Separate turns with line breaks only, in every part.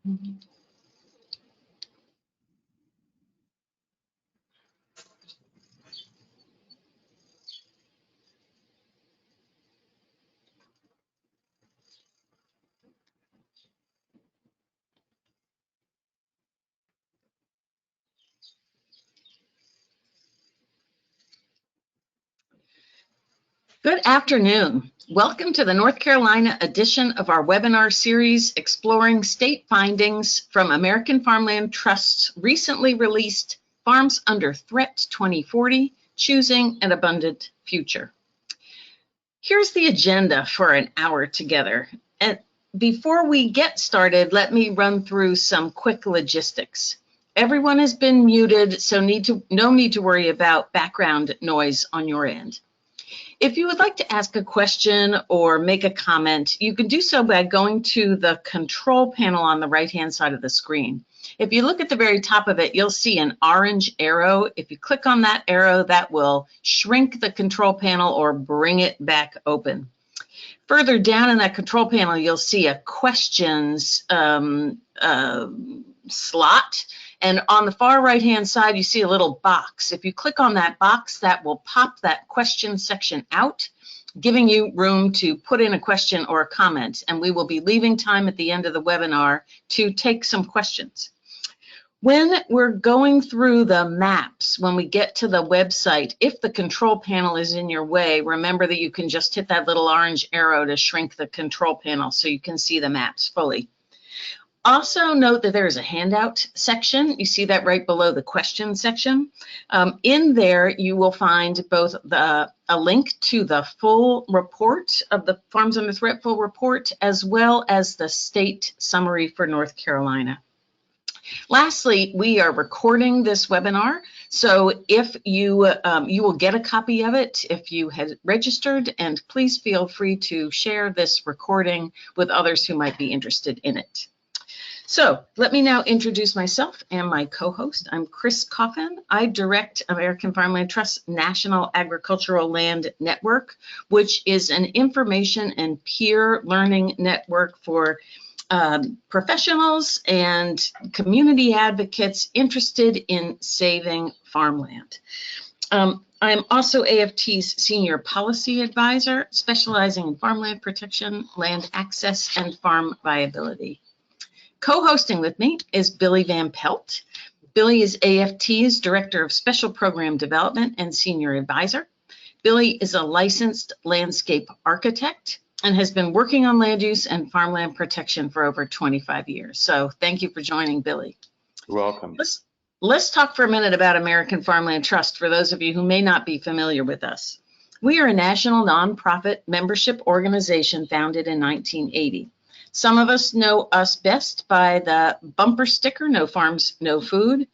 Good afternoon. Welcome to the North Carolina edition of our webinar series exploring state findings from American Farmland Trust's recently released Farms Under Threat 2040, Choosing an Abundant Future. Here's the agenda for an hour together. And before we get started, let me run through some quick logistics. Everyone has been muted, so no need to worry about background noise on your end. If you would like to ask a question or make a comment, you can do so by going to the control panel on the right-hand side of the screen. If you look at the very top of it, you'll see an orange arrow. If you click on that arrow, that will shrink the control panel or bring it back open. Further down in that control panel, you'll see a questions slot. And on the far right-hand side, you see a little box. If you click on that box, that will pop that question section out, giving you room to put in a question or a comment. And we will be leaving time at the end of the webinar to take some questions. When we're going through the maps, when we get to the website, if the control panel is in your way, remember that you can just hit that little orange arrow to shrink the control panel so you can see the maps fully. Also note that there is a handout section. You see that right below the question section. In there, you will find both a link to the full report of the Farms Under Threat full report, as well as the state summary for North Carolina. Lastly, we are recording this webinar, so if you will get a copy of it if you had registered, and please feel free to share this recording with others who might be interested in it. So let me now introduce myself and my co-host. I'm Chris Coffin. I direct American Farmland Trust National Agricultural Land Network, which is an information and peer learning network for professionals and community advocates interested in saving farmland. I'm also AFT's Senior Policy Advisor, specializing in farmland protection, land access, and farm viability. Co-hosting with me is Billy Van Pelt. Billy is AFT's Director of Special Program Development and Senior Advisor. Billy is a licensed landscape architect and has been working on land use and farmland protection for over 25 years. So thank you for joining, Billy.
You're welcome.
Let's talk for a minute about American Farmland Trust for those of you who may not be familiar with us. We are a national nonprofit membership organization founded in 1980. Some of us know us best by the bumper sticker, No Farms, No Food.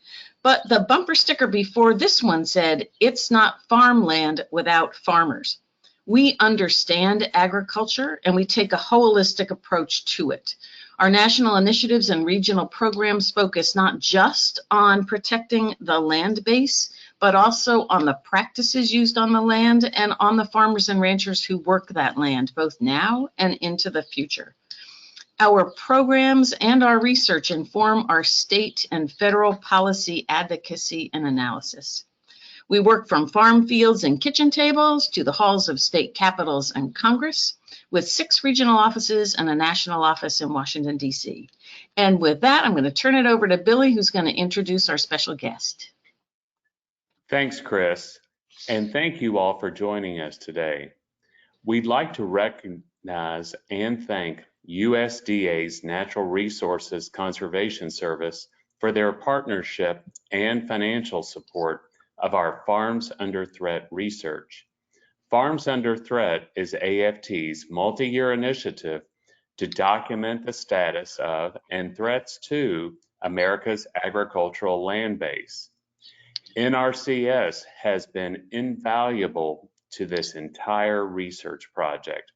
But the bumper sticker before this one said, it's not farmland without farmers. We understand agriculture and we take a holistic approach to it. Our national initiatives and regional programs focus not just on protecting the land base, but also on the practices used on the land and on the farmers and ranchers who work that land, both now and into the future. Our programs and our research inform our state and federal policy advocacy and analysis. We work from farm fields and kitchen tables to the halls of state capitals and Congress, with 6 regional offices and a national office in Washington, D.C. And with that, I'm going to turn it over to Billy, who's going to introduce our special guest.
Thanks, Chris, and thank you all for joining us today. We'd like to recognize and thank USDA's Natural Resources Conservation Service for their partnership and financial support of our Farms Under Threat research. Farms Under Threat is AFT's multi-year initiative to document the status of and threats to America's agricultural land base. NRCS has been invaluable to this entire research project,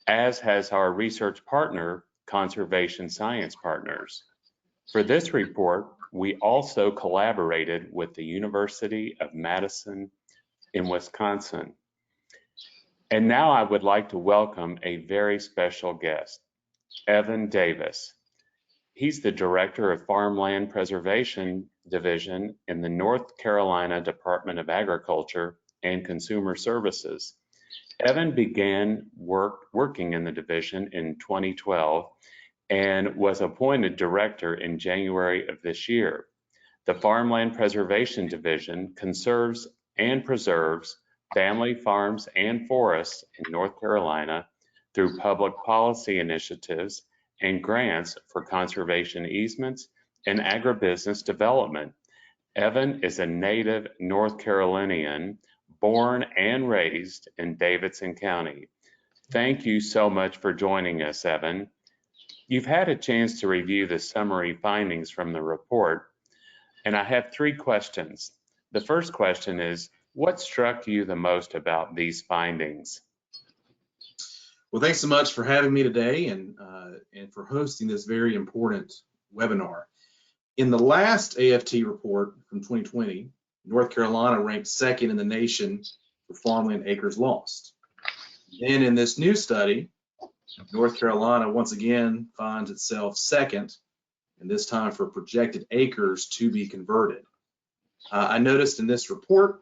as has our research partner, Conservation Science Partners. For this report, we also collaborated with the University of Madison in Wisconsin. And now I would like to welcome a very special guest, Evan Davis. He's the Director of Farmland Preservation Division in the North Carolina Department of Agriculture and Consumer Services. Evan began working in the division in 2012 and was appointed director in January of this year. The Farmland Preservation Division conserves and preserves family farms and forests in North Carolina through public policy initiatives and grants for conservation easements and agribusiness development. Evan is a native North Carolinian, born and raised in Davidson County. Thank you so much for joining us, Evan. You've had a chance to review the summary findings from the report, and I have 3 questions. The first question is, what struck you the most about these findings?
Well, thanks so much for having me today and for hosting this very important webinar. In the last AFT report from 2020, North Carolina ranked 2nd in the nation for farmland acres lost. Then in this new study, North Carolina once again finds itself 2nd, and this time for projected acres to be converted. I noticed in this report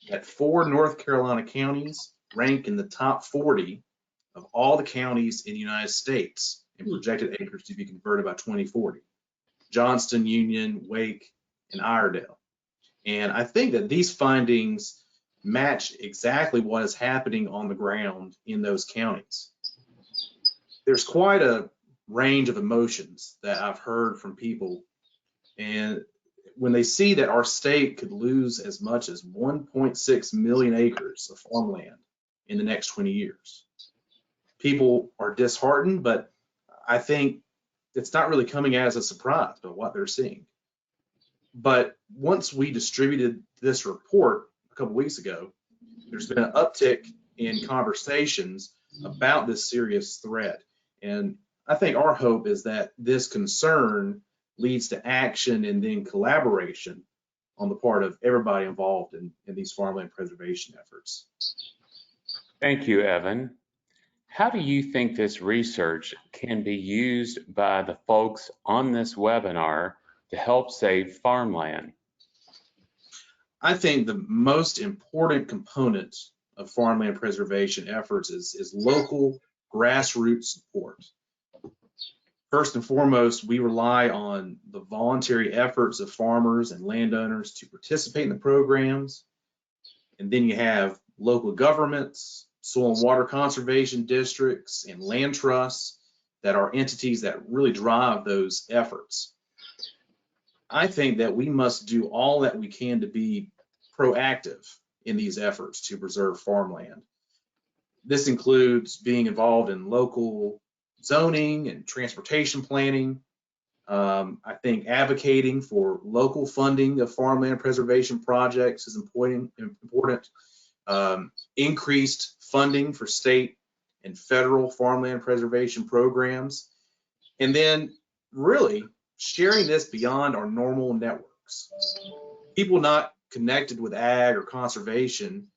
that 4 North Carolina counties rank in the top 40 of all the counties in the United States in projected acres to be converted by 2040. Johnston, Union, Wake, and Iredell. And I think that these findings match exactly what is happening on the ground in those counties. There's quite a range of emotions that I've heard from people, and when they see that our state could lose as much as 1.6 million acres of farmland in the next 20 years. People are disheartened, but I think it's not really coming as a surprise by what they're seeing. But once we distributed this report a couple weeks ago, there's been an uptick in conversations about this serious threat. And I think our hope is that this concern leads to action and then collaboration on the part of everybody involved in these farmland preservation efforts.
Thank you, Evan. How do you think this research can be used by the folks on this webinar to help save farmland?
I think the most important component of farmland preservation efforts is local grassroots support. First and foremost, we rely on the voluntary efforts of farmers and landowners to participate in the programs. And then you have local governments, soil and water conservation districts, and land trusts that are entities that really drive those efforts. I think that we must do all that we can to be proactive in these efforts to preserve farmland. This includes being involved in local zoning and transportation planning. I think advocating for local funding of farmland preservation projects is important. Increased funding for state and federal farmland preservation programs, and then really sharing this beyond our normal networks. People not connected with ag or conservation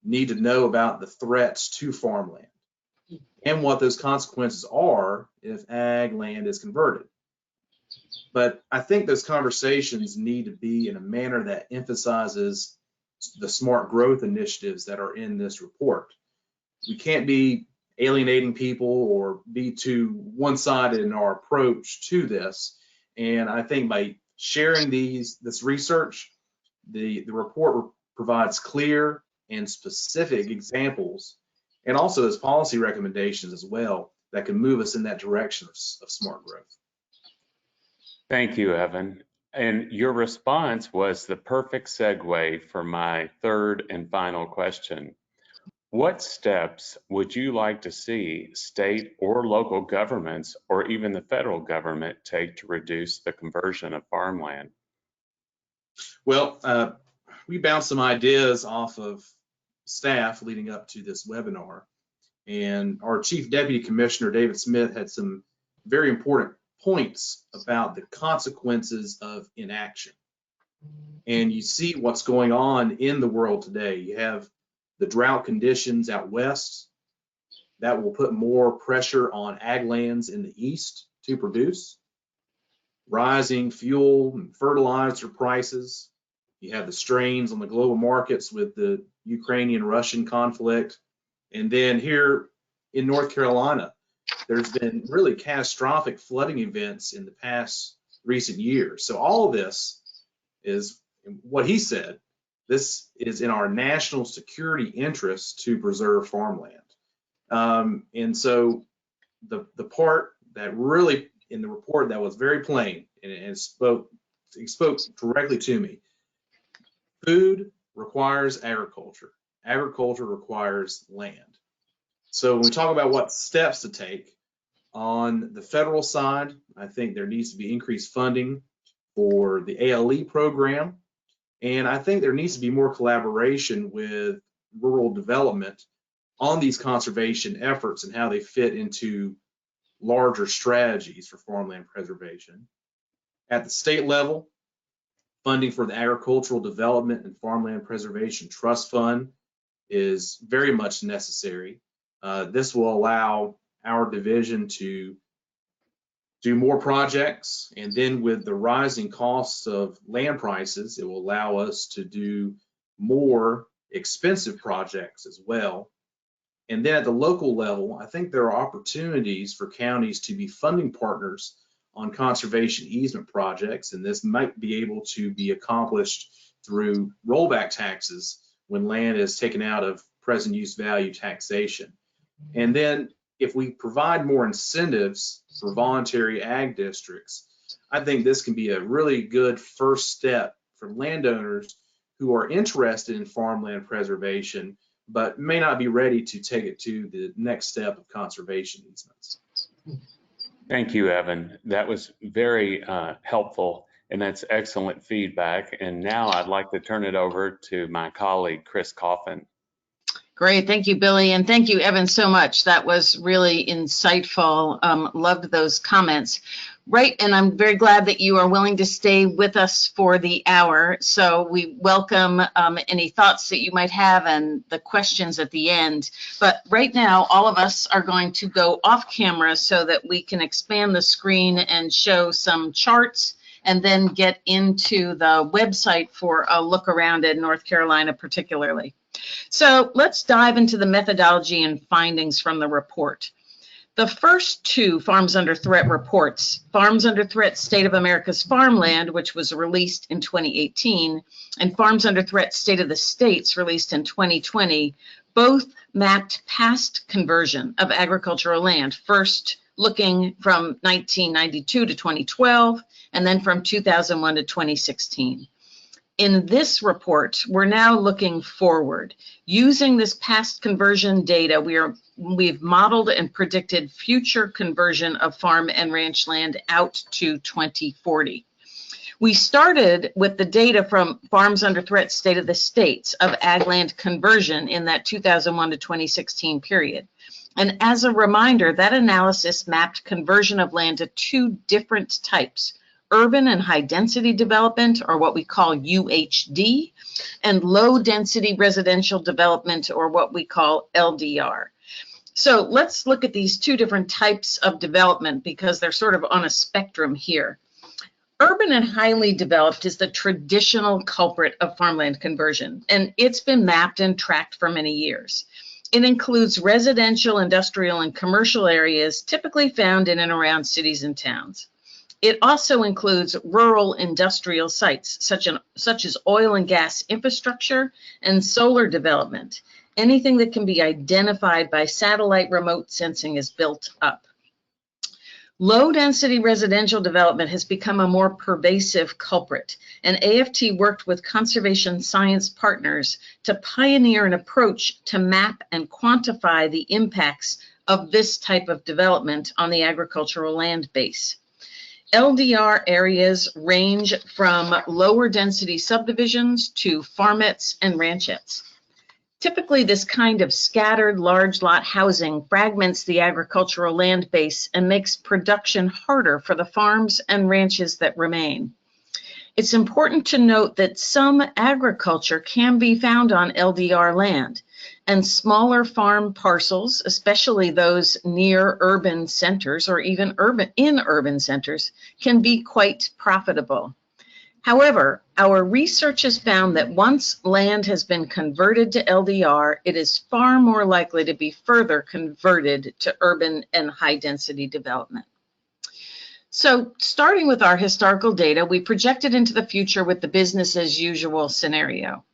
need to know about the threats to farmland and what those consequences are if ag land is converted. But I think those conversations need to be in a manner that emphasizes the smart growth initiatives that are in this report. We can't be alienating people or be too one-sided in our approach to this. And I think by sharing this research, the report provides clear and specific examples, and also those policy recommendations as well that can move us in that direction of smart growth.
Thank you, Evan. And your response was the perfect segue for my third and final question. What steps would you like to see state or local governments or even the federal government take to reduce the conversion of farmland?
Well, we bounced some ideas off of staff leading up to this webinar, and our Chief Deputy Commissioner, David Smith, had some very important points about the consequences of inaction. And you see what's going on in the world today. You have the drought conditions out west that will put more pressure on ag lands in the east to produce. rising fuel and fertilizer prices. You have the strains on the global markets with the Ukrainian-Russian conflict. And then here in North Carolina, there's been really catastrophic flooding events in the past recent years. So all of this is what he said. This is in our national security interest to preserve farmland. And so the part that really in the report that was very plain and spoke directly to me, food requires agriculture. Agriculture requires land. So when we talk about what steps to take on the federal side, I think there needs to be increased funding for the ALE program. And I think there needs to be more collaboration with rural development on these conservation efforts and how they fit into larger strategies for farmland preservation. At the state level, funding for the Agricultural Development and Farmland Preservation Trust Fund is very much necessary. This will allow our division to do more projects, and then with the rising costs of land prices, it will allow us to do more expensive projects as well. And then at the local level, I think there are opportunities for counties to be funding partners on conservation easement projects, and this might be able to be accomplished through rollback taxes when land is taken out of present use value taxation. And then if we provide more incentives for voluntary ag districts, I think this can be a really good first step for landowners who are interested in farmland preservation, but may not be ready to take it to the next step of conservation easements.
Thank you, Evan. That was very helpful, and that's excellent feedback. And now I'd like to turn it over to my colleague, Chris Coffin.
Great, thank you, Billy, and thank you, Evan, so much. That was really insightful. Loved those comments. Right, and I'm very glad that you are willing to stay with us for the hour. So we welcome any thoughts that you might have and the questions at the end. But right now, all of us are going to go off camera so that we can expand the screen and show some charts and then get into the website for a look around in North Carolina particularly. So let's dive into the methodology and findings from the report. The first two Farms Under Threat reports, Farms Under Threat State of America's Farmland, which was released in 2018, and Farms Under Threat State of the States, released in 2020, both mapped past conversion of agricultural land, first looking from 1992 to 2012, and then from 2001 to 2016. In this report, we're now looking forward. Using this past conversion data, we've modeled and predicted future conversion of farm and ranch land out to 2040. We started with the data from Farms Under Threat State of the States of ag land conversion in that 2001 to 2016 period. And as a reminder, that analysis mapped conversion of land to two different types: urban and high density development, or what we call UHD, and low density residential development, or what we call LDR. So let's look at these two different types of development because they're sort of on a spectrum here. Urban and highly developed is the traditional culprit of farmland conversion, and it's been mapped and tracked for many years. It includes residential, industrial, and commercial areas typically found in and around cities and towns. It also includes rural industrial sites, such as oil and gas infrastructure and solar development. Anything that can be identified by satellite remote sensing is built up. Low-density residential development has become a more pervasive culprit, and AFT worked with conservation science partners to pioneer an approach to map and quantify the impacts of this type of development on the agricultural land base. LDR areas range from lower density subdivisions to farmettes and ranchettes. Typically, this kind of scattered large lot housing fragments the agricultural land base and makes production harder for the farms and ranches that remain. It's important to note that some agriculture can be found on LDR land, And smaller farm parcels, especially those near urban centers or even in urban centers, can be quite profitable. However, our research has found that once land has been converted to LDR, it is far more likely to be further converted to urban and high-density development. So, starting with our historical data, we projected into the future with the business as usual scenario.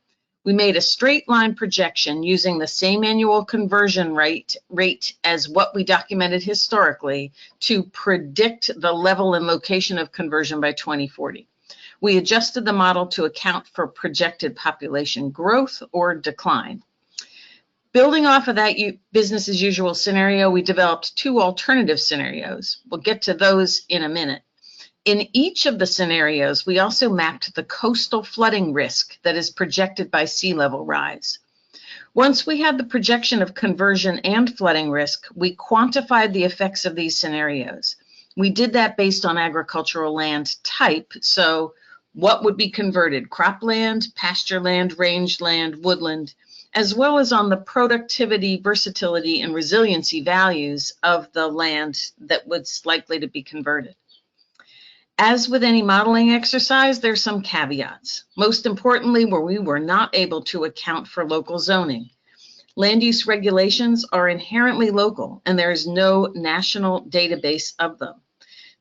We made a straight line projection using the same annual conversion rate as what we documented historically to predict the level and location of conversion by 2040. We adjusted the model to account for projected population growth or decline. Building off of that business as usual scenario, we developed two alternative scenarios. We'll get to those in a minute. In each of the scenarios, we also mapped the coastal flooding risk that is projected by sea level rise. Once we had the projection of conversion and flooding risk, we quantified the effects of these scenarios. We did that based on agricultural land type, so what would be converted? Cropland, pasture land, rangeland, woodland, as well as on the productivity, versatility, and resiliency values of the land that was likely to be converted. As with any modeling exercise, there's some caveats. Most importantly, where we were not able to account for local zoning. Land use regulations are inherently local, and there is no national database of them.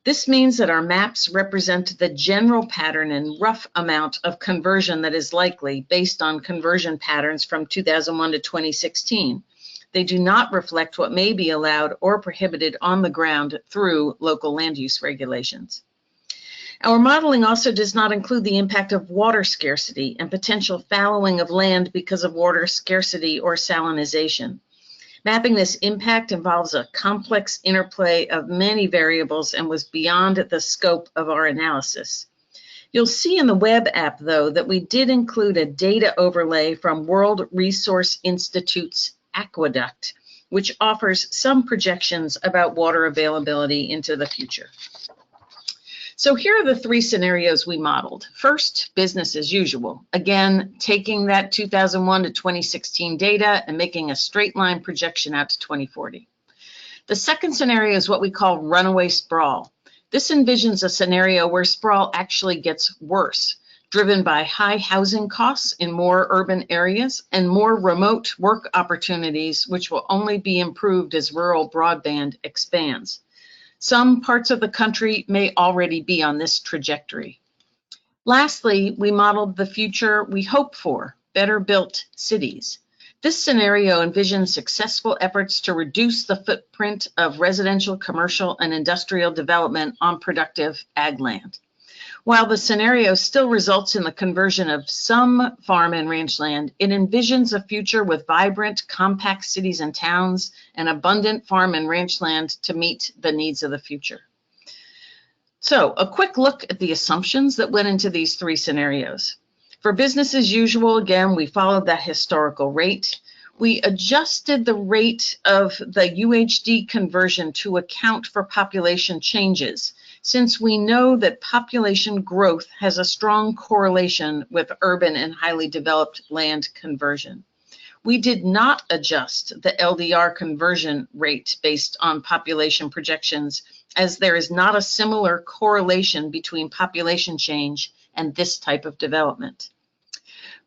This means that our maps represent the general pattern and rough amount of conversion that is likely based on conversion patterns from 2001 to 2016. They do not reflect what may be allowed or prohibited on the ground through local land use regulations. Our modeling also does not include the impact of water scarcity and potential fallowing of land because of water scarcity or salinization. Mapping this impact involves a complex interplay of many variables and was beyond the scope of our analysis. You'll see in the web app, though, that we did include a data overlay from World Resource Institute's Aqueduct, which offers some projections about water availability into the future. So here are the three scenarios we modeled. First, business as usual. Again, taking that 2001 to 2016 data and making a straight line projection out to 2040. The second scenario is what we call runaway sprawl. This envisions a scenario where sprawl actually gets worse, driven by high housing costs in more urban areas and more remote work opportunities, which will only be improved as rural broadband expands. Some parts of the country may already be on this trajectory. Lastly, we modeled the future we hope for, better built cities. This scenario envisions successful efforts to reduce the footprint of residential, commercial, and industrial development on productive ag land. While the scenario still results in the conversion of some farm and ranch land, it envisions a future with vibrant, compact cities and towns and abundant farm and ranch land to meet the needs of the future. So, a quick look at the assumptions that went into these three scenarios. For business as usual, again, we followed that historical rate. We adjusted the rate of the UHD conversion to account for population changes, since we know that population growth has a strong correlation with urban and highly developed land conversion. We did not adjust the LDR conversion rate based on population projections, as there is not a similar correlation between population change and this type of development.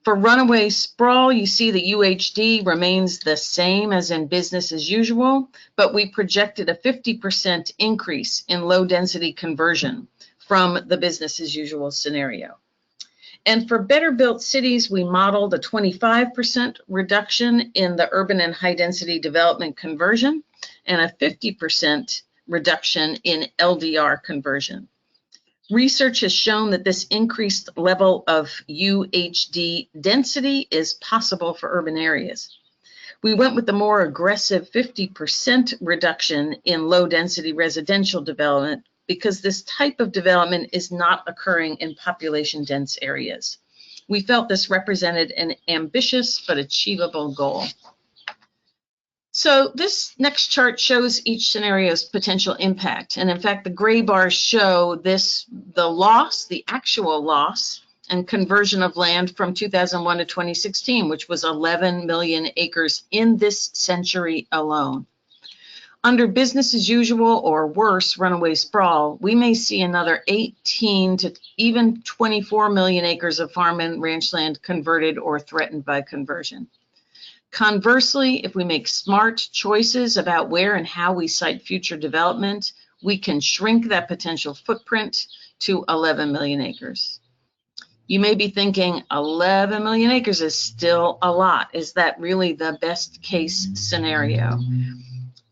For runaway sprawl, you see the UHD remains the same as in business as usual, but we projected a 50% increase in low density conversion from the business as usual scenario. And for better built cities, we modeled a 25% reduction in the urban and high density development conversion and a 50% reduction in LDR conversion. Research has shown that this increased level of UHD density is possible for urban areas. We went with the more aggressive 50% reduction in low density residential development because this type of development is not occurring in population dense areas. We felt this represented an ambitious but achievable goal. So this next chart shows each scenario's potential impact. And in fact, the gray bars show the actual loss and conversion of land from 2001 to 2016, which was 11 million acres in this century alone. Under business as usual or worse, runaway sprawl, we may see another 18 to even 24 million acres of farm and ranch land converted or threatened by conversion. Conversely, if we make smart choices about where and how we site future development, we can shrink that potential footprint to 11 million acres. You may be thinking 11 million acres is still a lot. Is that really the best case scenario?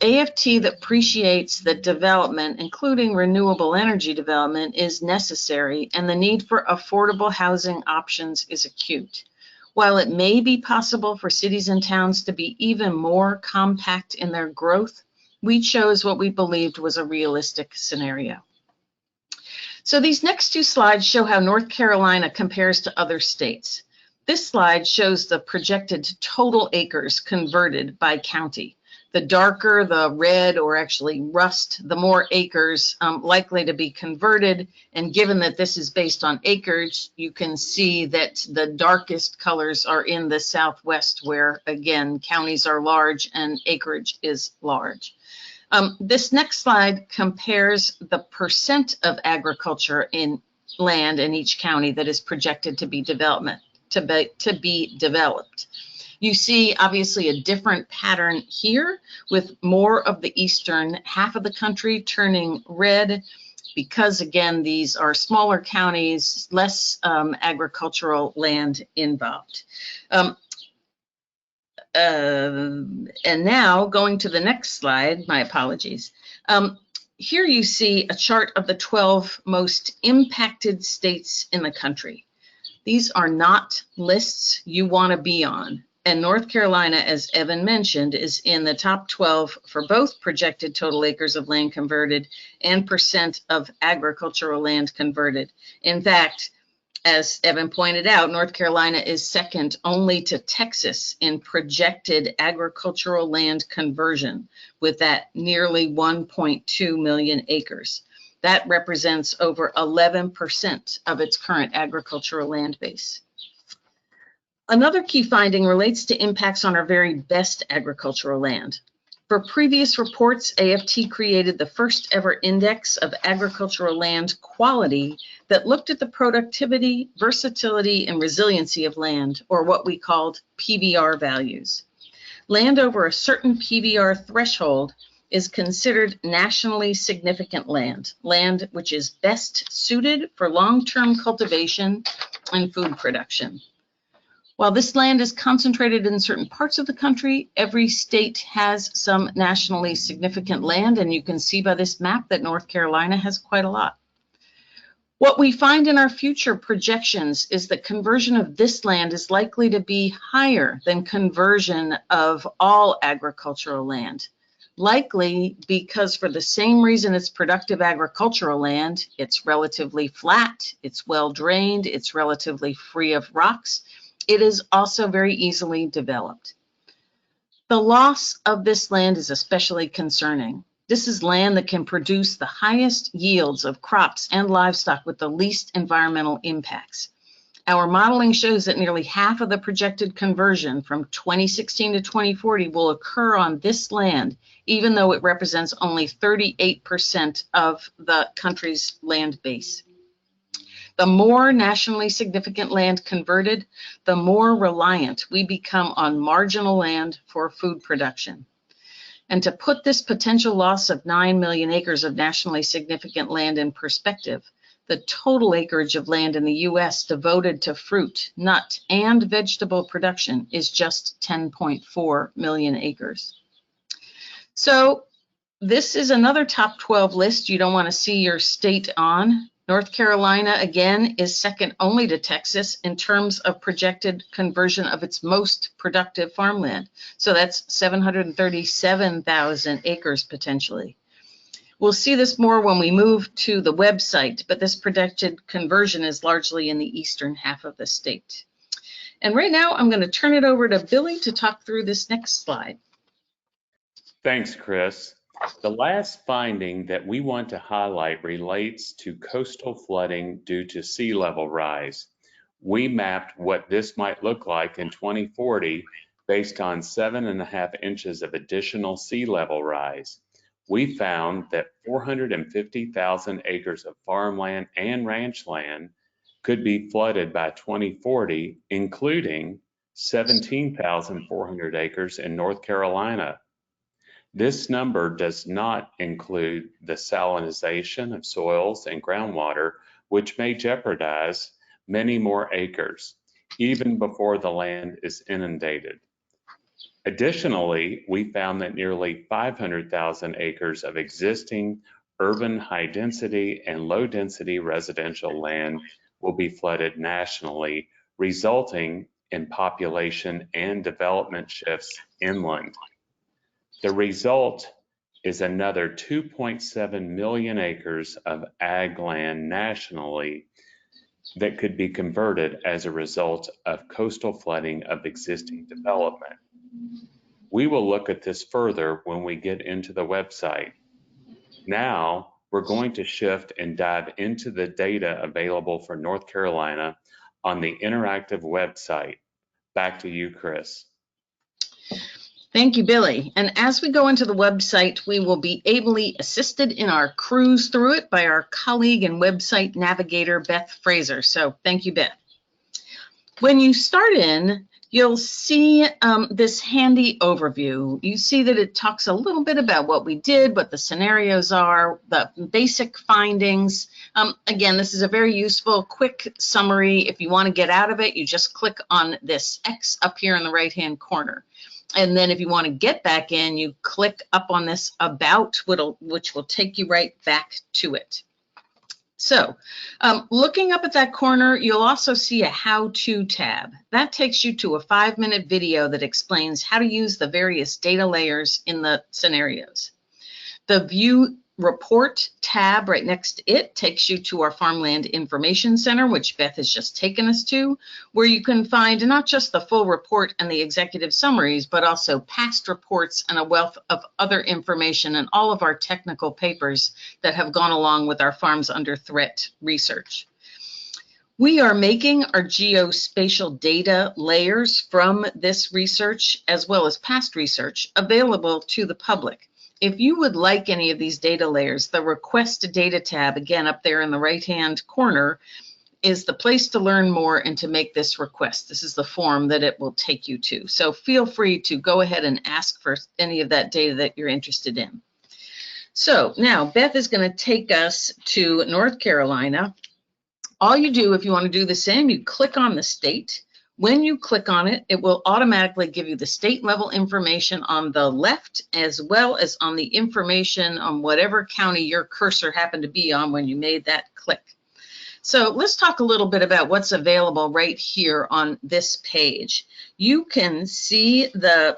AFT that appreciates that development, including renewable energy development, is necessary and the need for affordable housing options is acute. While it may be possible for cities and towns to be even more compact in their growth, we chose what we believed was a realistic scenario. So these next two slides show how North Carolina compares to other states. This slide shows the projected total acres converted by county. The darker the red or actually rust, the more acres likely to be converted. And given that this is based on acreage, you can see that the darkest colors are in the Southwest where, again, counties are large and acreage is large. This next slide compares the percent of agriculture in land in each county that is projected to be developed. You see, obviously, a different pattern here with more of the eastern half of the country turning red because, again, these are smaller counties, less agricultural land involved. And now going to the next slide, my apologies. Here you see a chart of the 12 most impacted states in the country. These are not lists you want to be on. And North Carolina, as Evan mentioned, is in the top 12 for both projected total acres of land converted and percent of agricultural land converted. In fact, as Evan pointed out, North Carolina is second only to Texas in projected agricultural land conversion with that nearly 1.2 million acres. That represents over 11% of its current agricultural land base. Another key finding relates to impacts on our very best agricultural land. For previous reports, AFT created the first ever index of agricultural land quality that looked at the productivity, versatility, and resiliency of land, or what we called PVR values. Land over a certain PVR threshold is considered nationally significant land, land which is best suited for long-term cultivation and food production. While this land is concentrated in certain parts of the country, every state has some nationally significant land, and you can see by this map that North Carolina has quite a lot. What we find in our future projections is that conversion of this land is likely to be higher than conversion of all agricultural land. Likely because for the same reason it's productive agricultural land, it's relatively flat, it's well drained, it's relatively free of rocks. It is also very easily developed. The loss of this land is especially concerning. This is land that can produce the highest yields of crops and livestock with the least environmental impacts. Our modeling shows that nearly half of the projected conversion from 2016 to 2040 will occur on this land, even though it represents only 38% of the country's land base. The more nationally significant land converted, the more reliant we become on marginal land for food production. And to put this potential loss of 9 million acres of nationally significant land in perspective, the total acreage of land in the U.S. devoted to fruit, nut, and vegetable production is just 10.4 million acres. So this is another top 12 list you don't want to see your state on. North Carolina, again, is second only to Texas in terms of projected conversion of its most productive farmland. So that's 737,000 acres potentially. We'll see this more when we move to the website, but this projected conversion is largely in the eastern half of the state. And right now, I'm going to turn it over to Billy to talk through this next slide.
Thanks, Chris. The last finding that we want to highlight relates to coastal flooding due to sea level rise. We mapped what this might look like in 2040 based on 7.5 inches of additional sea level rise. We found that 450,000 acres of farmland and ranch land could be flooded by 2040, including 17,400 acres in North Carolina. This number does not include the salinization of soils and groundwater, which may jeopardize many more acres, even before the land is inundated. Additionally, we found that nearly 500,000 acres of existing urban high-density and low-density residential land will be flooded nationally, resulting in population and development shifts inland. The result is another 2.7 million acres of ag land nationally that could be converted as a result of coastal flooding of existing development. We will look at this further when we get into the website. Now, we're going to shift and dive into the data available for North Carolina on the interactive website. Back to you, Chris.
Thank you, Billy. And as we go into the website, we will be ably assisted in our cruise through it by our colleague and website navigator, Beth Fraser. So thank you, Beth. When you start in, you'll see this handy overview. You see that it talks a little bit about what we did, what the scenarios are, the basic findings. Again, this is a very useful, quick summary. If you want to get out of it, you just click on this X up here in the right-hand corner. And then if you want to get back in, you click up on this About, which will take you right back to it. So looking up at that corner, you'll also see a How-To tab. That takes you to a 5-minute video that explains how to use the various data layers in the scenarios. The View Report tab right next to it takes you to our Farmland Information Center, which Beth has just taken us to, where you can find not just the full report and the executive summaries, but also past reports and a wealth of other information and all of our technical papers that have gone along with our Farms Under Threat research. We are making our geospatial data layers from this research, as well as past research, available to the public. If you would like any of these data layers, the Request Data tab, again up there in the right-hand corner, is the place to learn more and to make this request. This is the form that it will take you to. So feel free to go ahead and ask for any of that data that you're interested in. So now Beth is going to take us to North Carolina. All you do, if you want to do the same, you click on the state. When you click on it, it will automatically give you the state level information on the left, as well as on the information on whatever county your cursor happened to be on when you made that click. So let's talk a little bit about what's available right here on this page. You can see the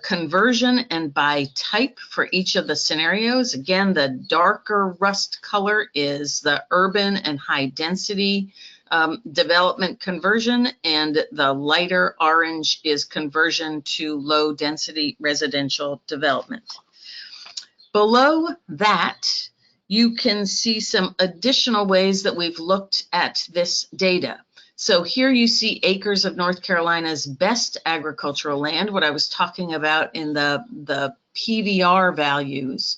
conversion and by type for each of the scenarios. Again, the darker rust color is the urban and high density development conversion, and the lighter orange is conversion to low density residential development. Below that, you can see some additional ways that we've looked at this data. So here you see acres of North Carolina's best agricultural land, what I was talking about in the PVR values.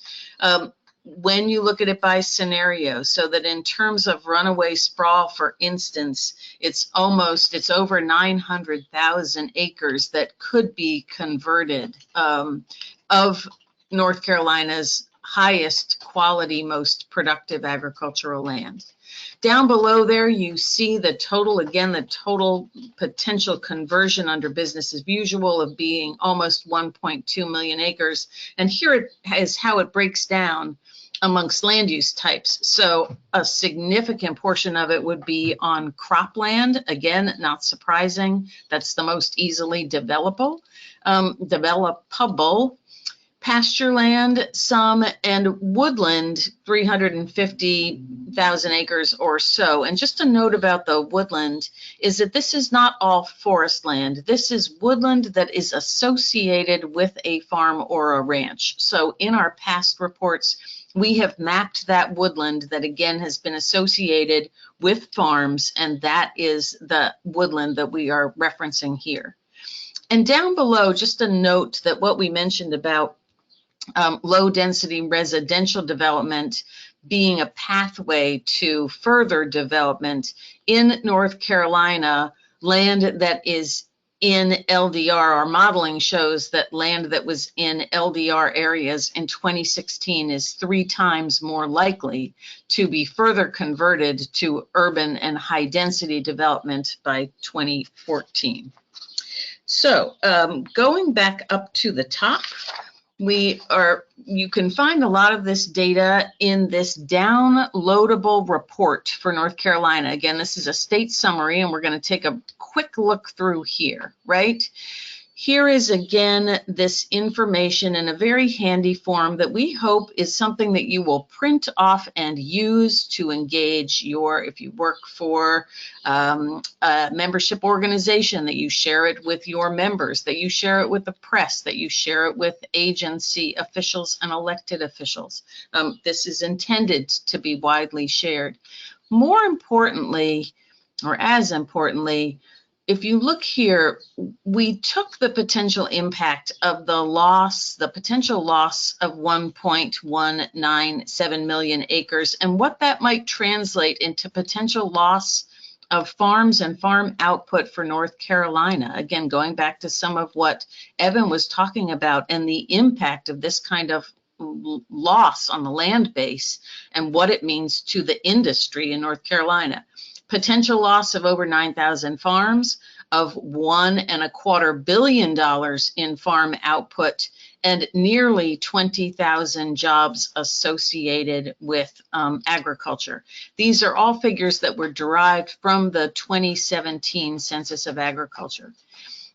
When you look at it by scenario, so that in terms of runaway sprawl, for instance, it's over 900,000 acres that could be converted of North Carolina's highest quality, most productive agricultural land. Down below there, you see the total, again, the total potential conversion under business as usual of being almost 1.2 million acres. And here is how it breaks down amongst land use types. So a significant portion of it would be on cropland. Again, not surprising. That's the most easily developable. Pasture land, some, and woodland, 350,000 acres or so. And just a note about the woodland is that this is not all forest land. This is woodland that is associated with a farm or a ranch. So in our past reports, we have mapped that woodland that again has been associated with farms, and that is the woodland that we are referencing here. And down below, just a note that what we mentioned about low density residential development being a pathway to further development in North Carolina, land that is in LDR, our modeling shows that land that was in LDR areas in 2016 is 3 times more likely to be further converted to urban and high density development by 2014. So going back up to the top, you can find a lot of this data in this downloadable report for North Carolina. Again, this is a state summary, and we're going to take a quick look through here, right? Here is again this information in a very handy form that we hope is something that you will print off and use to engage if you work for a membership organization, that you share it with your members, that you share it with the press, that you share it with agency officials and elected officials. This is intended to be widely shared. More importantly, or as importantly, if you look here, we took the potential impact of the potential loss of 1.197 million acres and what that might translate into potential loss of farms and farm output for North Carolina. Again, going back to some of what Evan was talking about and the impact of this kind of loss on the land base and what it means to the industry in North Carolina. Potential loss of over 9,000 farms, of $1.25 billion in farm output, and nearly 20,000 jobs associated with agriculture. These are all figures that were derived from the 2017 Census of Agriculture.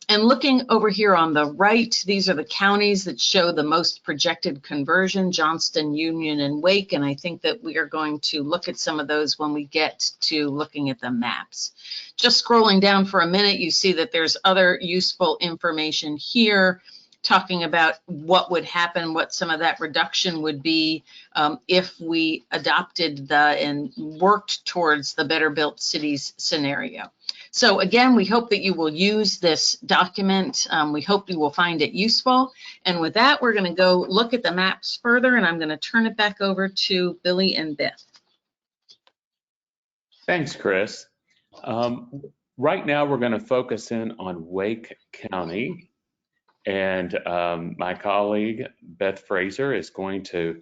And looking over here on the right, these are the counties that show the most projected conversion: Johnston, Union, and Wake. And I think that we are going to look at some of those when we get to looking at the maps. Just scrolling down for a minute, you see that there's other useful information here talking about what would happen, what some of that reduction would be if we adopted and worked towards the Better Built Cities scenario. So again, we hope that you will use this document. We hope you will find it useful. And with that, we're going to go look at the maps further, and I'm going to turn it back over to Billy and Beth.
Thanks, Chris. Right now, we're going to focus in on Wake County. And my colleague, Beth Fraser, is going to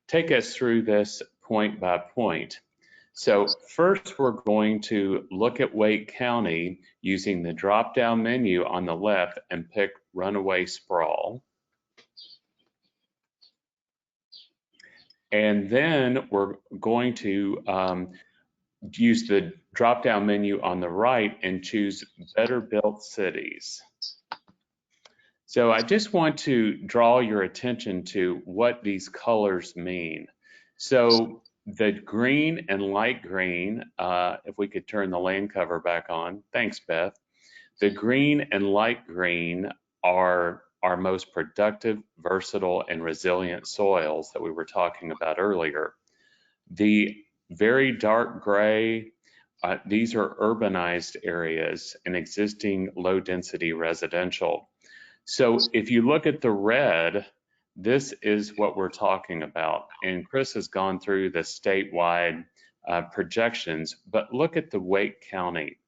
take us through this point by point. So first, we're going to look at Wake County using the drop-down menu on the left and pick runaway sprawl. And then we're going to use the drop-down menu on the right and choose Better Built Cities. So I just want to draw your attention to what these colors mean. So the green and light green, if we could turn the land cover back on. Thanks, Beth. The green and light green are our most productive, versatile, and resilient soils that we were talking about earlier. The very dark gray, these are urbanized areas and existing low density residential. So if you look at the red, this is what we're talking about. And Chris has gone through the statewide projections, but look at the Wake County.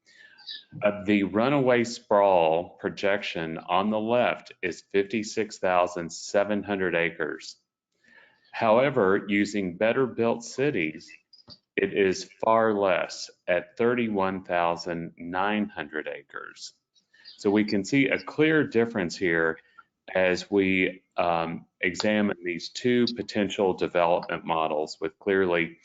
The runaway sprawl projection on the left is 56,700 acres. However, using Better Built Cities, it is far less at 31,900 acres. So we can see a clear difference here as we examine these two potential development models, with clearly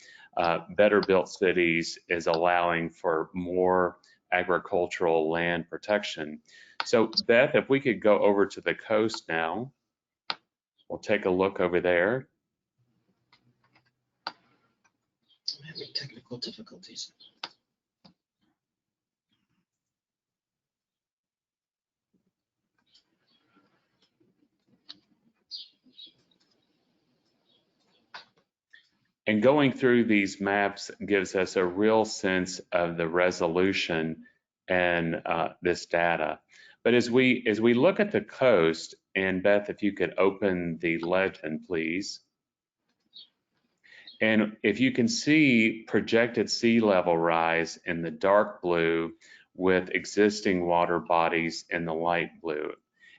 Better Built Cities is allowing for more agricultural land protection. So Beth, if we could go over to the coast now, we'll take a look over there.
I'm having technical difficulties.
And going through these maps gives us a real sense of the resolution and this data. But as we look at the coast, and Beth, if you could open the legend, please. And if you can see projected sea level rise in the dark blue with existing water bodies in the light blue.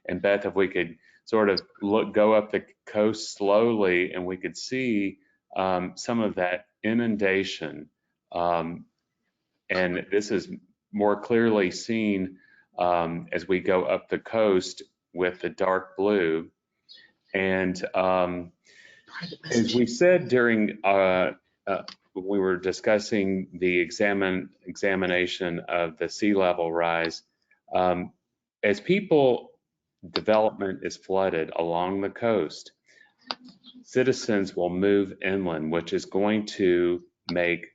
And Beth, if we could sort of go up the coast slowly and we could see some of that inundation. And this is more clearly seen as we go up the coast with the dark blue. And as we said during when we were discussing the examination of the sea level rise, as development is flooded along the coast, citizens will move inland, which is going to make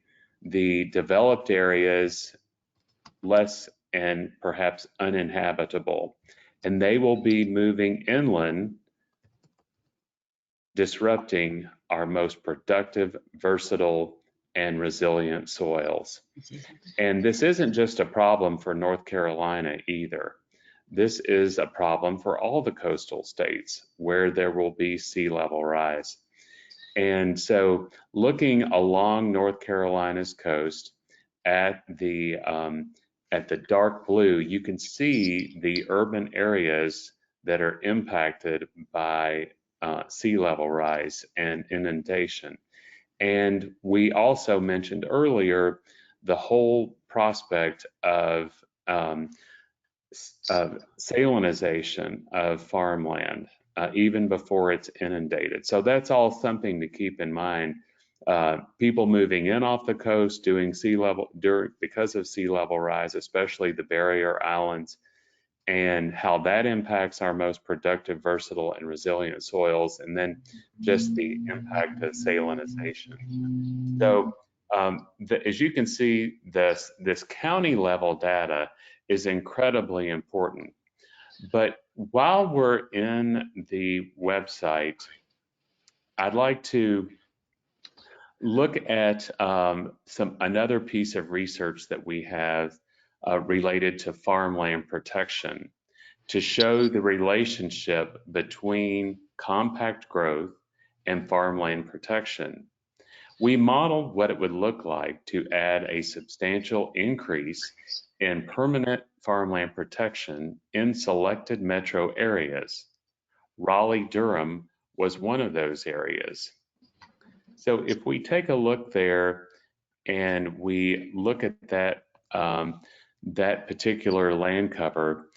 the developed areas less and perhaps uninhabitable. And they will be moving inland, disrupting our most productive, versatile, and resilient soils. And this isn't just a problem for North Carolina either. This is a problem for all the coastal states where there will be sea level rise. And so looking along North Carolina's coast at the dark blue, you can see the urban areas that are impacted by sea level rise and inundation. And we also mentioned earlier the whole prospect of salinization of farmland, even before it's inundated. So that's all something to keep in mind. People moving in off the coast doing because of sea level rise, especially the barrier islands, and how that impacts our most productive, versatile, and resilient soils, and then just the impact of salinization. So as you can see, this county level data is incredibly important. But while we're in the website, I'd like to look at another piece of research that we have related to farmland protection to show the relationship between compact growth and farmland protection. We modeled what it would look like to add a substantial increase in permanent farmland protection in selected metro areas. Raleigh-Durham was one of those areas. So if we take a look there and we look at that, that particular land cover,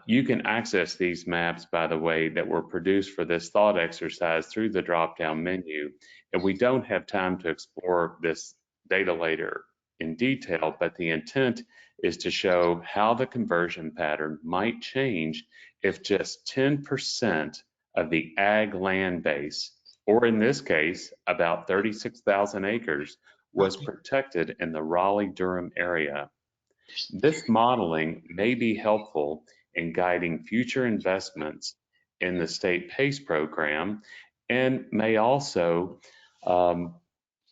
you can access these maps, by the way, that were produced for this thought exercise through the drop-down menu. And we don't have time to explore this data later in detail, but the intent is to show how the conversion pattern might change if just 10% of the ag land base, or in this case, about 36,000 acres, was protected in the Raleigh-Durham area. This modeling may be helpful in guiding future investments in the state PACE program and may also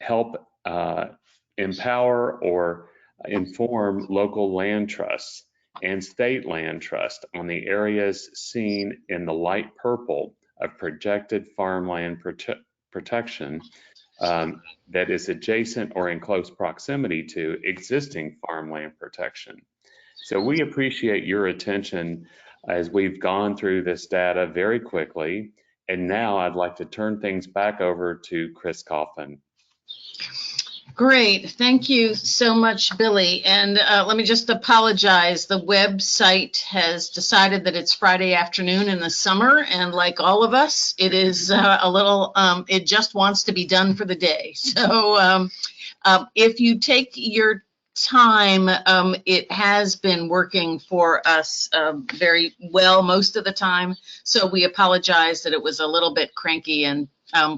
help empower or inform local land trusts and state land trust on the areas seen in the light purple of projected farmland protection that is adjacent or in close proximity to existing farmland protection. So we appreciate your attention as we've gone through this data very quickly. And now I'd like to turn things back over to Chris Coffin.
Great, thank you so much, Billy. And let me just apologize. The website has decided that it's Friday afternoon in the summer, and like all of us, it is a little, it just wants to be done for the day. So if you take your time, it has been working for us very well most of the time. So we apologize that it was a little bit cranky, and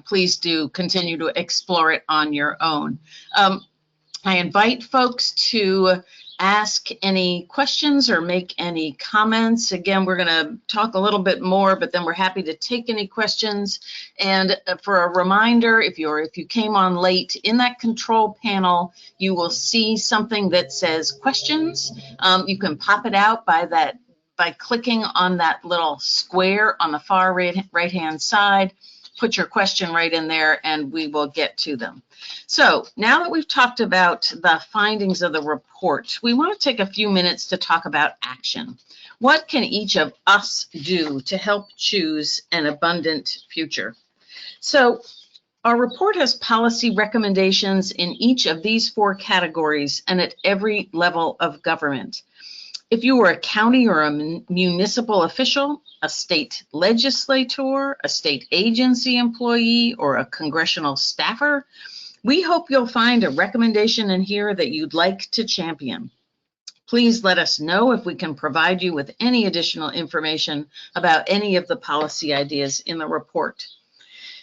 please do continue to explore it on your own. I invite folks to ask any questions or make any comments. Again, we're going to talk a little bit more, but then we're happy to take any questions. And for a reminder, if you came on late, in that control panel, you will see something that says questions. You can pop it out by clicking on that little square on the far right-hand side. Put your question right in there and we will get to them. So now that we've talked about the findings of the report, we want to take a few minutes to talk about action. What can each of us do to help choose an abundant future? So our report has policy recommendations in each of these 4 categories and at every level of government. If you were a county or a municipal official, a state legislator, a state agency employee, or a congressional staffer, we hope you'll find a recommendation in here that you'd like to champion. Please let us know if we can provide you with any additional information about any of the policy ideas in the report.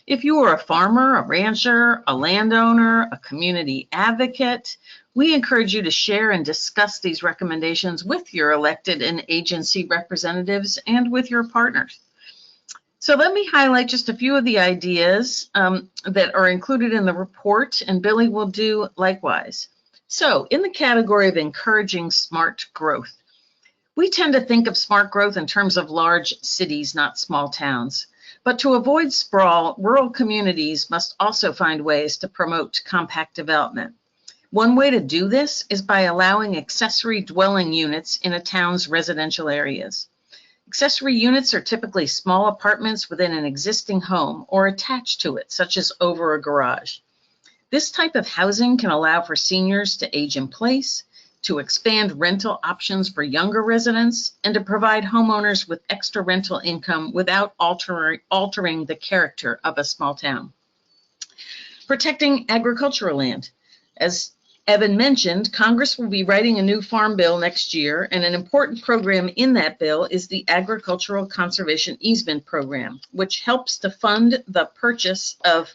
If you are a farmer, a rancher, a landowner, a community advocate, we encourage you to share and discuss these recommendations with your elected and agency representatives and with your partners. So let me highlight just a few of the ideas that are included in the report, and Billy will do likewise. So in the category of encouraging smart growth, we tend to think of smart growth in terms of large cities, not small towns. But to avoid sprawl, rural communities must also find ways to promote compact development. One way to do this is by allowing accessory dwelling units in a town's residential areas. Accessory units are typically small apartments within an existing home or attached to it, such as over a garage. This type of housing can allow for seniors to age in place, to expand rental options for younger residents, and to provide homeowners with extra rental income without altering the character of a small town. Protecting agricultural land. As Evan mentioned, Congress will be writing a new farm bill next year, and an important program in that bill is the Agricultural Conservation Easement Program, which helps to fund the purchase of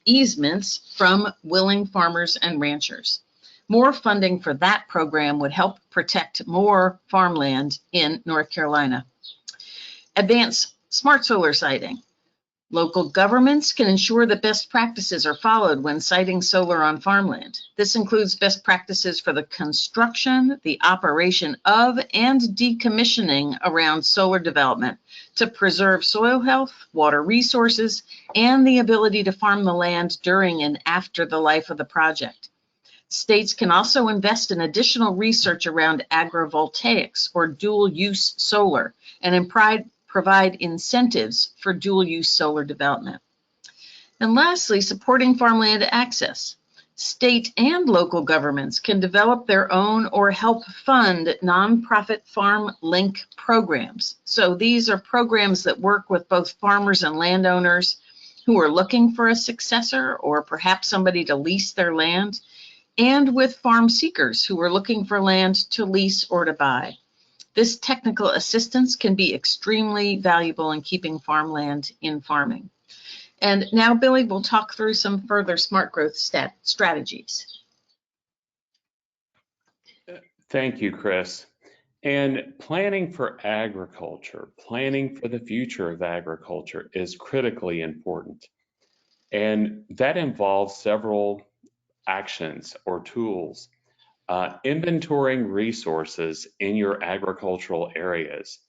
easements from willing farmers and ranchers. More funding for that program would help protect more farmland in North Carolina. Advance smart solar siting. Local governments can ensure that best practices are followed when siting solar on farmland. This includes best practices for the construction, the operation of, and decommissioning around solar development to preserve soil health, water resources, and the ability to farm the land during and after the life of the project. States can also invest in additional research around agrivoltaics or dual-use solar and provide incentives for dual-use solar development. And lastly, supporting farmland access. State and local governments can develop their own or help fund nonprofit farm link programs. So these are programs that work with both farmers and landowners who are looking for a successor or perhaps somebody to lease their land, and with farm seekers who are looking for land to lease or to buy. This technical assistance can be extremely valuable in keeping farmland in farming. And now Billy will talk through some further smart growth strategies.
Thank you, Chris. And planning for agriculture, planning for the future of agriculture is critically important. And that involves several actions or tools. Inventorying resources in your agricultural areas.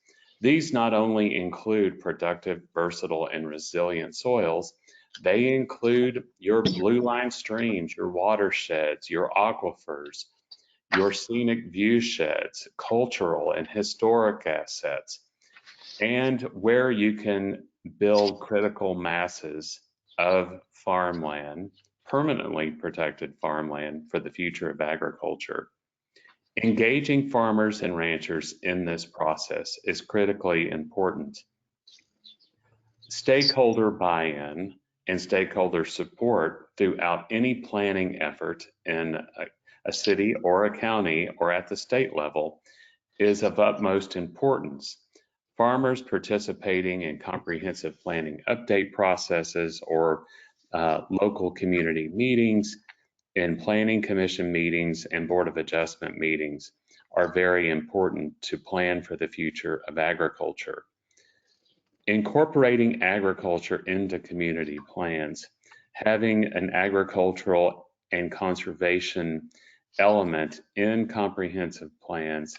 These not only include productive, versatile, and resilient soils, they include your blue line streams, your watersheds, your aquifers, your scenic view sheds, cultural and historic assets, and where you can build critical masses of farmland, permanently protected farmland for the future of agriculture. Engaging farmers and ranchers in this process is critically important. Stakeholder buy-in and stakeholder support throughout any planning effort in a city or a county or at the state level is of utmost importance. Farmers participating in comprehensive planning update processes or local community meetings, in planning commission meetings and board of adjustment meetings are very important to plan for the future of agriculture. Incorporating agriculture into community plans, having an agricultural and conservation element in comprehensive plans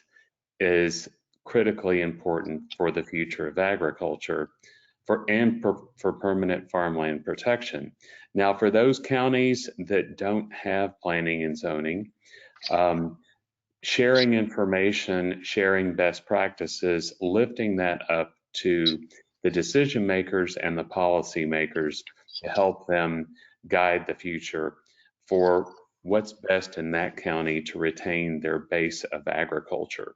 is critically important for the future of agriculture for permanent farmland protection. Now, for those counties that don't have planning and zoning, sharing information, sharing best practices, lifting that up to the decision makers and the policy makers to help them guide the future for what's best in that county to retain their base of agriculture.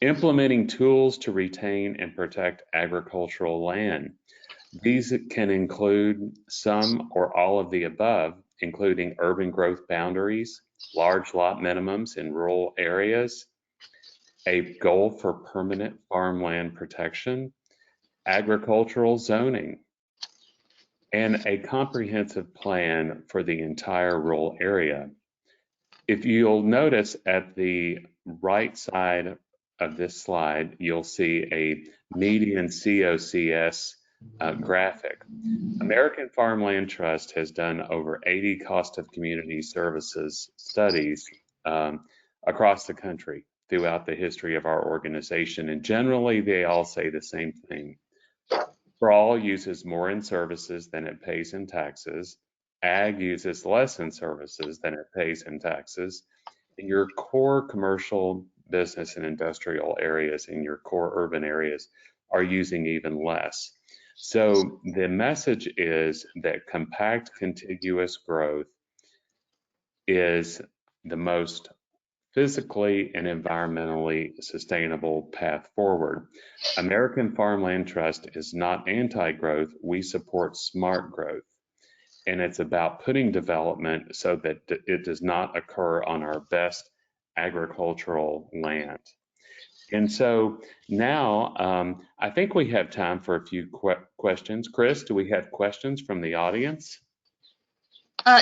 Implementing tools to retain and protect agricultural land. These can include some or all of the above, including urban growth boundaries, large lot minimums in rural areas, a goal for permanent farmland protection, agricultural zoning, and a comprehensive plan for the entire rural area. If you'll notice at the right side of this slide, you'll see a median COCS graphic. American Farmland Trust has done over 80 cost of community services studies across the country throughout the history of our organization, and generally they all say the same thing. Sprawl uses more in services than it pays in taxes. Ag uses less in services than it pays in taxes. And your core commercial, business, and industrial areas in your core urban areas are using even less. So the message is that compact contiguous growth is the most physically and environmentally sustainable path forward. American Farmland Trust is not anti-growth. We support smart growth. And it's about putting development so that it does not occur on our best agricultural land. And so now I think we have time for a few questions. Chris, do we have questions from the audience?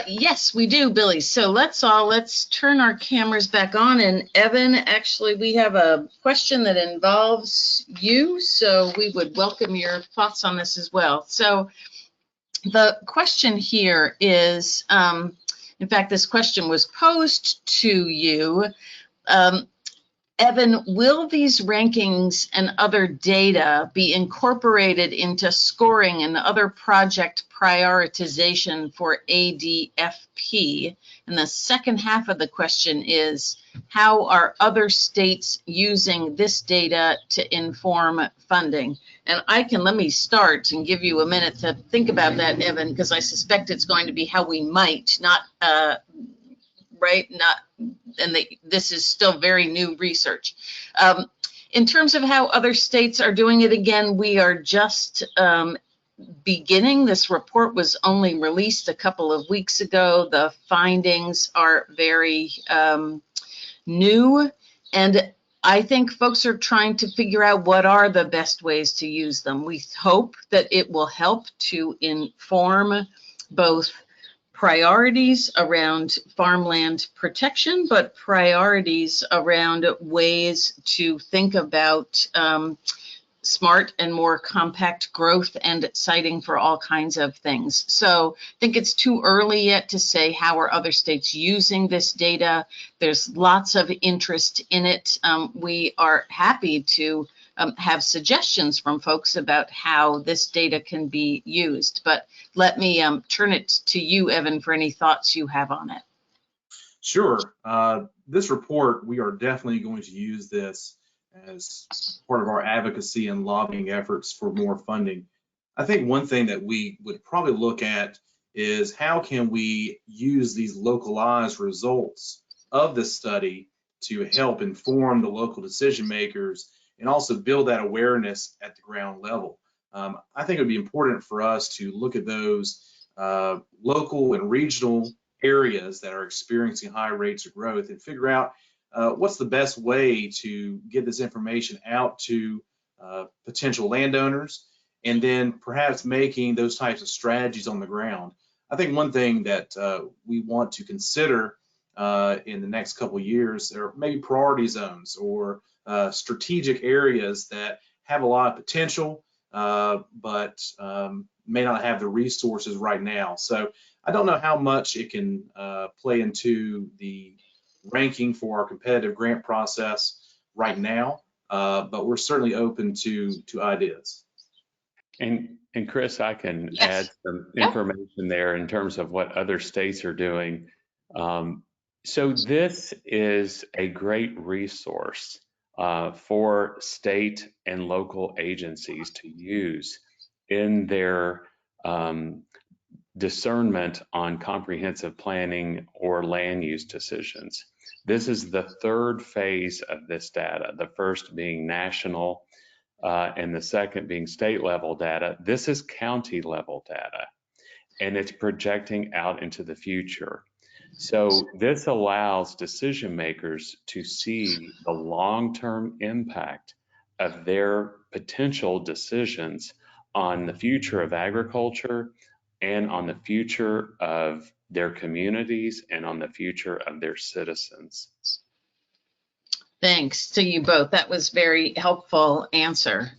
Yes, we do, Billy. So let's turn our cameras back on. And Evan, actually, we have a question that involves you, so we would welcome your thoughts on this as well. So the question here is, in fact, this question was posed to you. Evan, will these rankings and other data be incorporated into scoring and other project prioritization for ADFP? And the second half of the question is, how are other states using this data to inform funding? And let me start and give you a minute to think about that, Evan, because I suspect it's going to be how we might, not right? This is still very new research. In terms of how other states are doing it, again, we are just beginning. This report was only released a couple of weeks ago. The findings are very new, and I think folks are trying to figure out what are the best ways to use them. We hope that it will help to inform both priorities around farmland protection, but priorities around ways to think about smart and more compact growth and siting for all kinds of things. So I think it's too early yet to say how are other states using this data. There's lots of interest in it. We are happy to have suggestions from folks about how this data can be used. But let me turn it to you, Evan, for any thoughts you have on it.
Sure. This report, we are definitely going to use this as part of our advocacy and lobbying efforts for more funding. I think one thing that we would probably look at is how can we use these localized results of this study to help inform the local decision makers and also build that awareness at the ground level. I think it would be important for us to look at those local and regional areas that are experiencing high rates of growth and figure out what's the best way to get this information out to potential landowners, and then perhaps making those types of strategies on the ground. I think one thing that we want to consider in the next couple of years, or maybe priority zones or strategic areas that have a lot of potential, but may not have the resources right now. So I don't know how much it can play into the ranking for our competitive grant process right now, but we're certainly open to ideas.
And Chris, I can
Yes.
add some
Yep.
information there in terms of what other states are doing. So this is a great resource for state and local agencies to use in their discernment on comprehensive planning or land use decisions. This is the third phase of this data, the first being national and the second being state level data. This is county level data, and it's projecting out into the future. So this allows decision makers to see the long-term impact of their potential decisions on the future of agriculture and on the future of their communities and on the future of their citizens.
Thanks to you both. That was very helpful answer.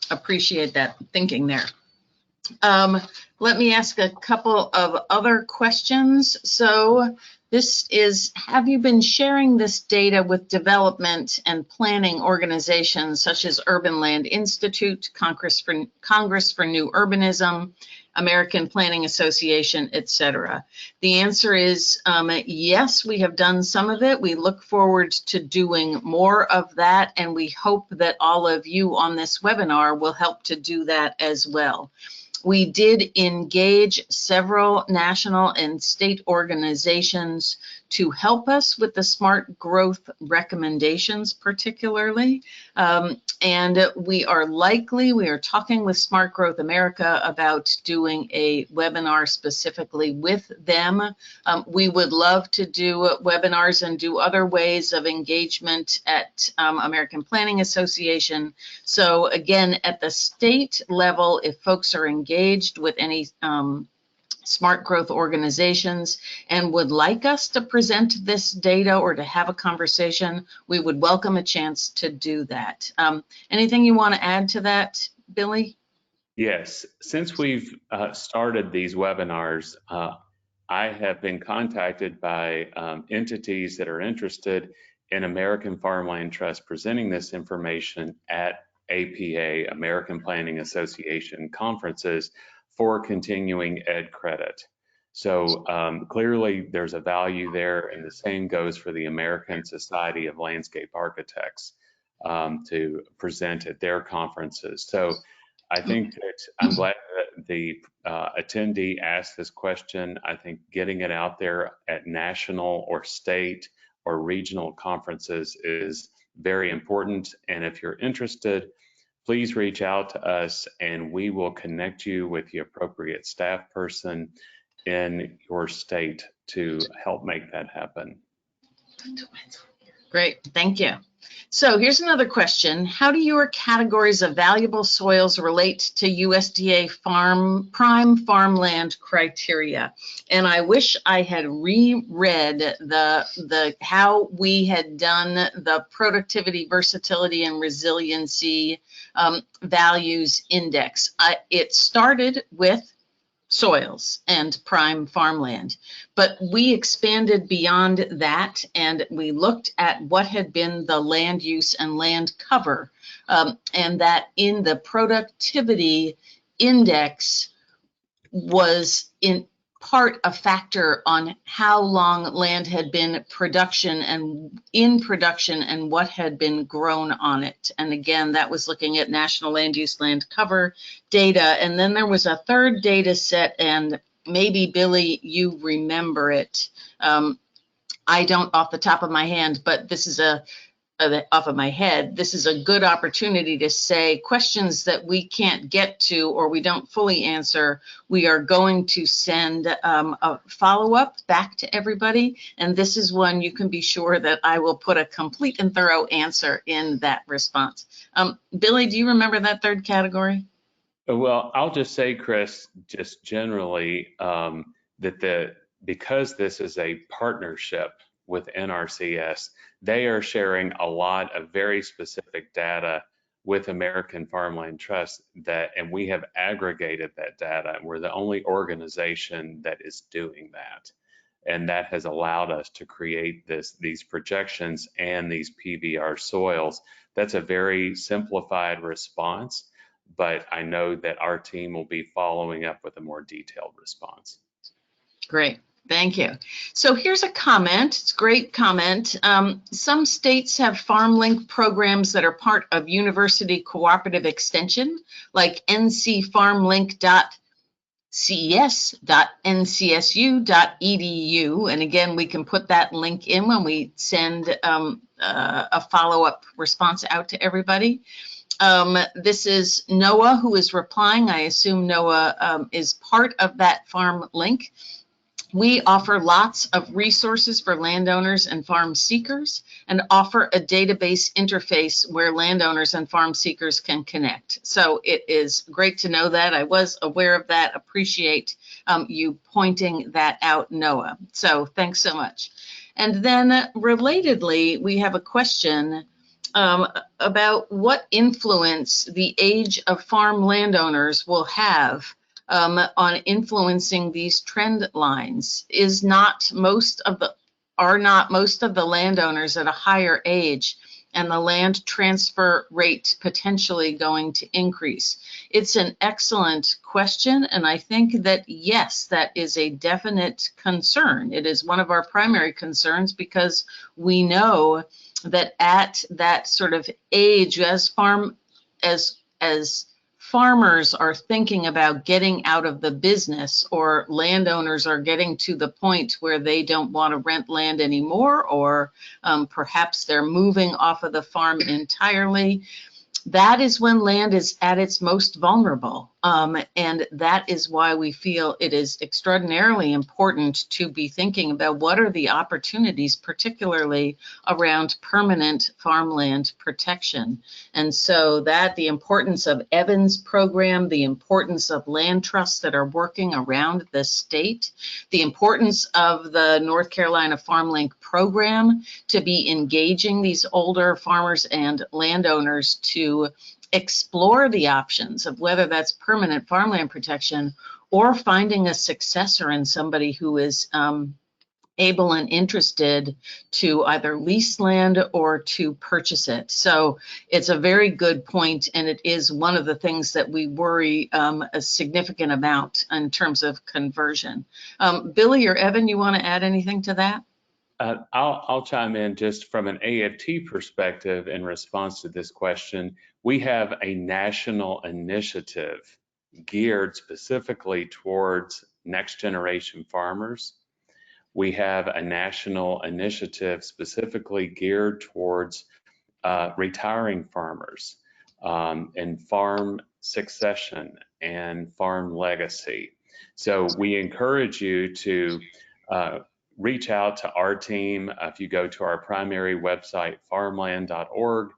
Appreciate that thinking there. Let me ask a couple of other questions. So this is, have you been sharing this data with development and planning organizations such as Urban Land Institute, Congress for New Urbanism, American Planning Association, etc.? The answer is yes, we have done some of it. We look forward to doing more of that, and we hope that all of you on this webinar will help to do that as well. We did engage several national and state organizations to help us with the smart growth recommendations particularly. And we are talking with Smart Growth America about doing a webinar specifically with them. We would love to do webinars and do other ways of engagement at American Planning Association. So again, at the state level, if folks are engaged with any smart growth organizations and would like us to present this data or to have a conversation, we would welcome a chance to do that. Anything you want to add to that, Billy?
Yes, since we've started these webinars, I have been contacted by entities that are interested in American Farmland Trust presenting this information at APA, American Planning Association conferences for continuing ed credit. So clearly there's a value there, and the same goes for the American Society of Landscape Architects to present at their conferences. So I think that I'm glad that the attendee asked this question. I think getting it out there at national or state or regional conferences is very important. And if you're interested, please reach out to us and we will connect you with the appropriate staff person in your state to help make that happen.
Great, thank you. So here's another question. How do your categories of valuable soils relate to USDA prime farmland criteria? And I wish I had reread the how we had done the productivity, versatility, and resiliency values index. It started with soils and prime farmland, but we expanded beyond that and we looked at what had been the land use and land cover, and that in the productivity index was in part a factor on how long land had been in production and what had been grown on it. And again, that was looking at national land use land cover data. And then there was a third data set, and maybe Billy, you remember it. I don't off the top of my head, but this is a good opportunity to say questions that we can't get to or we don't fully answer. We are going to send a follow-up back to everybody. And this is one you can be sure that I will put a complete and thorough answer in that response. Billy, do you remember that third category?
Well, I'll just say, Chris, just generally that because this is a partnership with NRCS, they are sharing a lot of very specific data with American Farmland Trust and we have aggregated that data. We're the only organization that is doing that. And that has allowed us to create these projections and these PBR soils. That's a very simplified response, but I know that our team will be following up with a more detailed response.
Great. Thank you. So here's a comment. It's a great comment. Some states have FarmLink programs that are part of University Cooperative Extension, like ncfarmlink.ces.ncsu.edu. And again, we can put that link in when we send a follow-up response out to everybody. This is Noah who is replying. I assume Noah is part of that FarmLink. We offer lots of resources for landowners and farm seekers and offer a database interface where landowners and farm seekers can connect. So it is great to know that. I was aware of that. Appreciate you pointing that out, Noah. So thanks so much. And then relatedly, we have a question about what influence the age of farm landowners will have on influencing these trend lines. Are not most of the landowners at a higher age and the land transfer rate potentially going to increase? It's an excellent question, and I think that yes, that is a definite concern. It is one of our primary concerns because we know that at that sort of age, as farmers are thinking about getting out of the business, or landowners are getting to the point where they don't want to rent land anymore, or perhaps they're moving off of the farm entirely, that is when land is at its most vulnerable. And that is why we feel it is extraordinarily important to be thinking about what are the opportunities, particularly around permanent farmland protection. And so that the importance of Evan's program, the importance of land trusts that are working around the state, the importance of the North Carolina FarmLink program to be engaging these older farmers and landowners to explore the options of whether that's permanent farmland protection or finding a successor in somebody who is able and interested to either lease land or to purchase it. So it's a very good point, and it is one of the things that we worry a significant amount in terms of conversion. Billy or Evan, you want to add anything to that?
I'll chime in just from an AFT perspective in response to this question. We have a national initiative geared specifically towards next generation farmers. We have a national initiative specifically geared towards retiring farmers and farm succession and farm legacy. So we encourage you to reach out to our team. If you go to our primary website, farmland.org,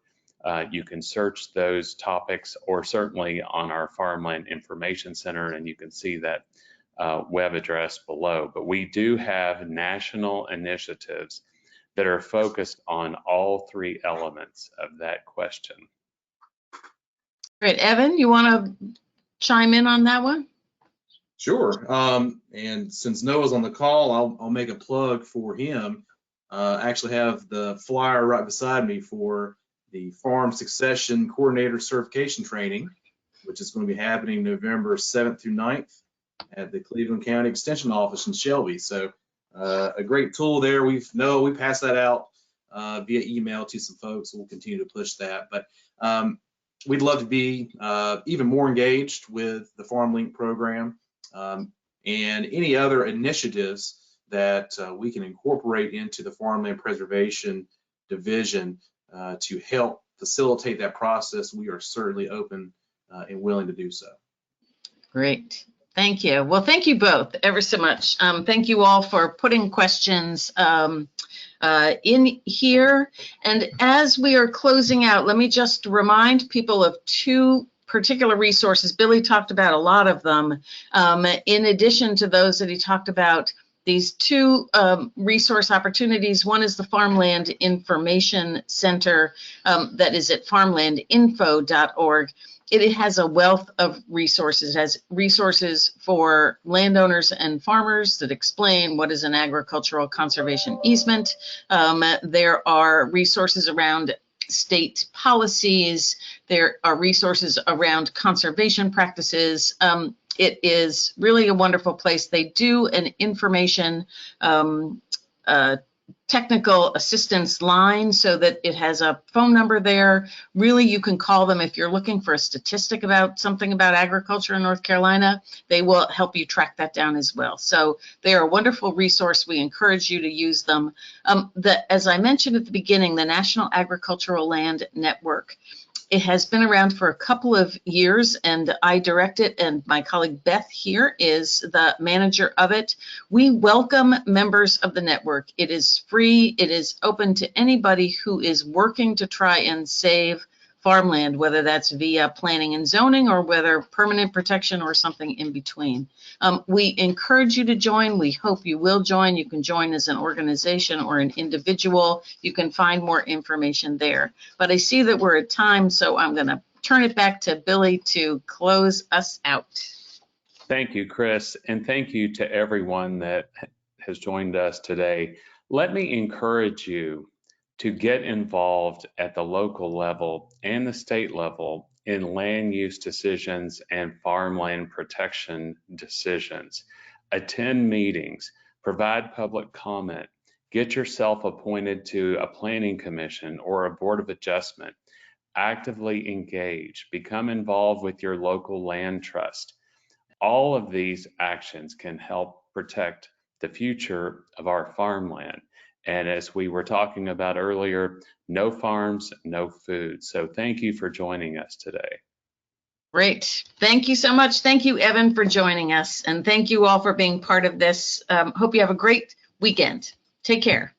you can search those topics, or certainly on our Farmland Information Center, and you can see that web address below. But we do have national initiatives that are focused on all three elements of that question.
Great. Evan, you want to chime in on that one?
Sure. And since Noah's on the call, I'll make a plug for him. I actually have the flyer right beside me for the Farm Succession Coordinator Certification Training, which is going to be happening November 7th through 9th at the Cleveland County Extension Office in Shelby. So a great tool there. We passed that out via email to some folks. So we'll continue to push that. But we'd love to be even more engaged with the FarmLink program and any other initiatives that we can incorporate into the Farmland Preservation Division to help facilitate that process. We are certainly open and willing to do so.
Great. Thank you. Well, thank you both ever so much. Thank you all for putting questions in here. And as we are closing out, let me just remind people of two particular resources. Billy talked about a lot of them. In addition to those that he talked about, these two resource opportunities. One is the Farmland Information Center that is at farmlandinfo.org. It has a wealth of resources. It has resources for landowners and farmers that explain what is an agricultural conservation easement. There are resources around state policies. There are resources around conservation practices. It is really a wonderful place. They do an information technical assistance line so that it has a phone number there. Really, you can call them if you're looking for a statistic about something about agriculture in North Carolina. They will help you track that down as well. So they are a wonderful resource. We encourage you to use them. As I mentioned at the beginning, the National Agricultural Land Network. It has been around for a couple of years, and I direct it, and my colleague Beth here is the manager of it. We welcome members of the network. It is free. It is open to anybody who is working to try and save farmland, whether that's via planning and zoning or whether permanent protection or something in between. We encourage you to join. We hope you will join. You can join as an organization or an individual. You can find more information there. But I see that we're at time, so I'm going to turn it back to Billy to close us out.
Thank you, Chris, and thank you to everyone that has joined us today. Let me encourage you to get involved at the local level and the state level in land use decisions and farmland protection decisions. Attend meetings, provide public comment, get yourself appointed to a planning commission or a board of adjustment. Actively engage, become involved with your local land trust. All of these actions can help protect the future of our farmland. And as we were talking about earlier, no farms, no food. So thank you for joining us today.
Great. Thank you so much. Thank you, Evan, for joining us. And thank you all for being part of this. Hope you have a great weekend. Take care.